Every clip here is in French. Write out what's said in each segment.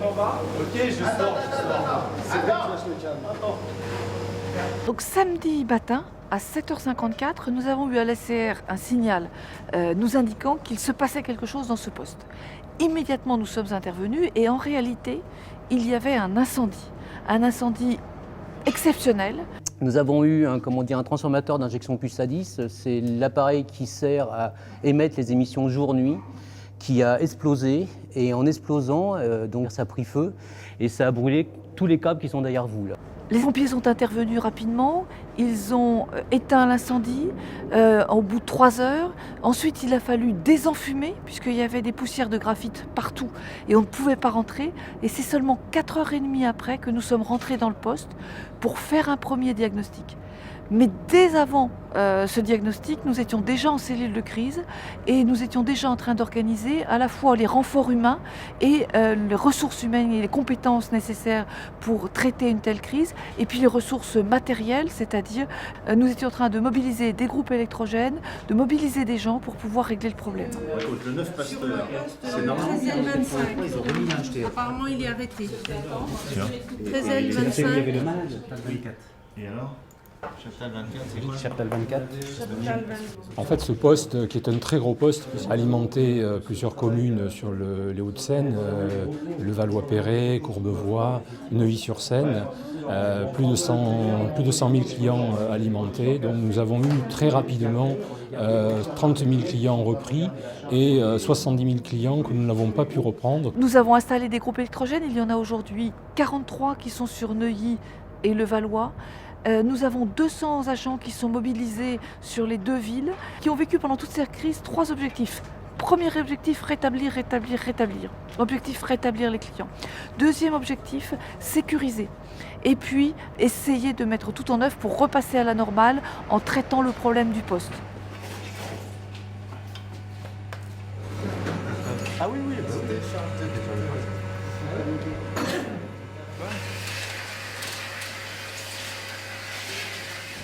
Ok, je sors. Donc samedi matin, à 7h54, nous avons eu à l'ACR un signal nous indiquant qu'il se passait quelque chose dans ce poste. Immédiatement, nous sommes intervenus et en réalité, il y avait un incendie exceptionnel. Nous avons eu un transformateur d'injection QSA10, c'est l'appareil qui sert à émettre les émissions jour-nuit, qui a explosé et en explosant, donc ça a pris feu et ça a brûlé tous les câbles qui sont derrière vous là. Les pompiers sont intervenus rapidement, ils ont éteint l'incendie au bout de 3 heures. Ensuite, il a fallu désenfumer puisqu'il y avait des poussières de graphite partout et on ne pouvait pas rentrer. Et c'est seulement 4h30 après que nous sommes rentrés dans le poste pour faire un premier diagnostic. Mais dès avant ce diagnostic, nous étions déjà en cellule de crise et nous étions déjà en train d'organiser à la fois les renforts humains et les ressources humaines et les compétences nécessaires pour traiter une telle crise, et puis les ressources matérielles, c'est-à-dire nous étions en train de mobiliser des groupes électrogènes, de mobiliser des gens pour pouvoir régler le problème. Le 9 Pasteur, c'est normal. 13L25. Apparemment, il est arrêté. 13L25. Et alors Chaptal 24. En fait, ce poste, qui est un très gros poste, alimentait plusieurs communes sur les Hauts-de-Seine, le Valois-Perret, Courbevoie, Neuilly-sur-Seine, plus de 100 000 clients alimentés. Donc nous avons eu très rapidement 30 000 clients repris et 70 000 clients que nous n'avons pas pu reprendre. Nous avons installé des groupes électrogènes, il y en a aujourd'hui 43 qui sont sur Neuilly et le Valois. Nous avons 200 agents qui sont mobilisés sur les 2 villes, qui ont vécu pendant toute cette crise 3 objectifs. Premier objectif, rétablir. Objectif, rétablir les clients. Deuxième objectif, sécuriser. Et puis, essayer de mettre tout en œuvre pour repasser à la normale en traitant le problème du poste. Ah oui, oui.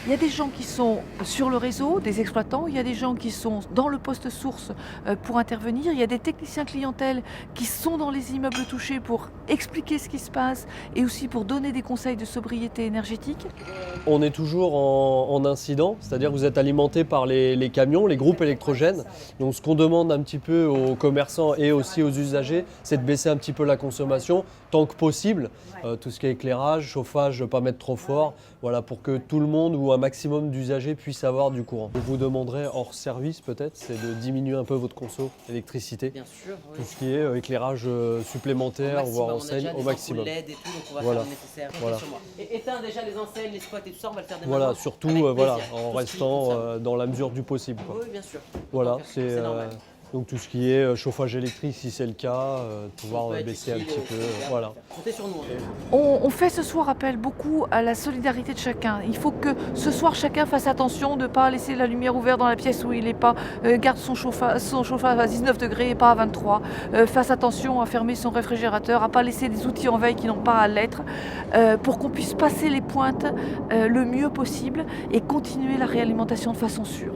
Il y a des gens qui sont sur le réseau, des exploitants, il y a des gens qui sont dans le poste source pour intervenir, il y a des techniciens clientèle qui sont dans les immeubles touchés pour expliquer ce qui se passe et aussi pour donner des conseils de sobriété énergétique. On est toujours en incident, c'est-à-dire que vous êtes alimenté par les camions, les groupes électrogènes. Donc ce qu'on demande un petit peu aux commerçants et aussi aux usagers, c'est de baisser un petit peu la consommation tant que possible. Tout ce qui est éclairage, chauffage, pas mettre trop fort, voilà, pour que tout le monde ou un maximum d'usagers puissent avoir du courant. Je vous demanderai hors service peut-être, c'est de diminuer un peu votre conso d'électricité. Bien sûr, oui. Tout ce qui est éclairage supplémentaire, voire enseigne, au maximum. LED et tout, donc on va Voilà. faire le nécessaire. Voilà. Sur moi. Et éteins déjà les enseignes, les spots et tout ça, on va le faire dès Voilà, maintenant. surtout Avec voilà, plaisir. en Tout ce qui restant concerne. dans la mesure du possible, quoi. Oui, bien sûr. Voilà, Donc, c'est normal. donc tout ce qui est chauffage électrique, si c'est le cas, pouvoir On peut être baisser un utile, petit peu. faire. Voilà. Comptez sur nous. On fait ce soir appel beaucoup à la solidarité de chacun. Il faut que ce soir chacun fasse attention de ne pas laisser la lumière ouverte dans la pièce où il n'est pas, garde son chauffage à 19 degrés et pas à 23, fasse attention à fermer son réfrigérateur, à ne pas laisser des outils en veille qui n'ont pas à l'être, pour qu'on puisse passer les pointes le mieux possible et continuer la réalimentation de façon sûre.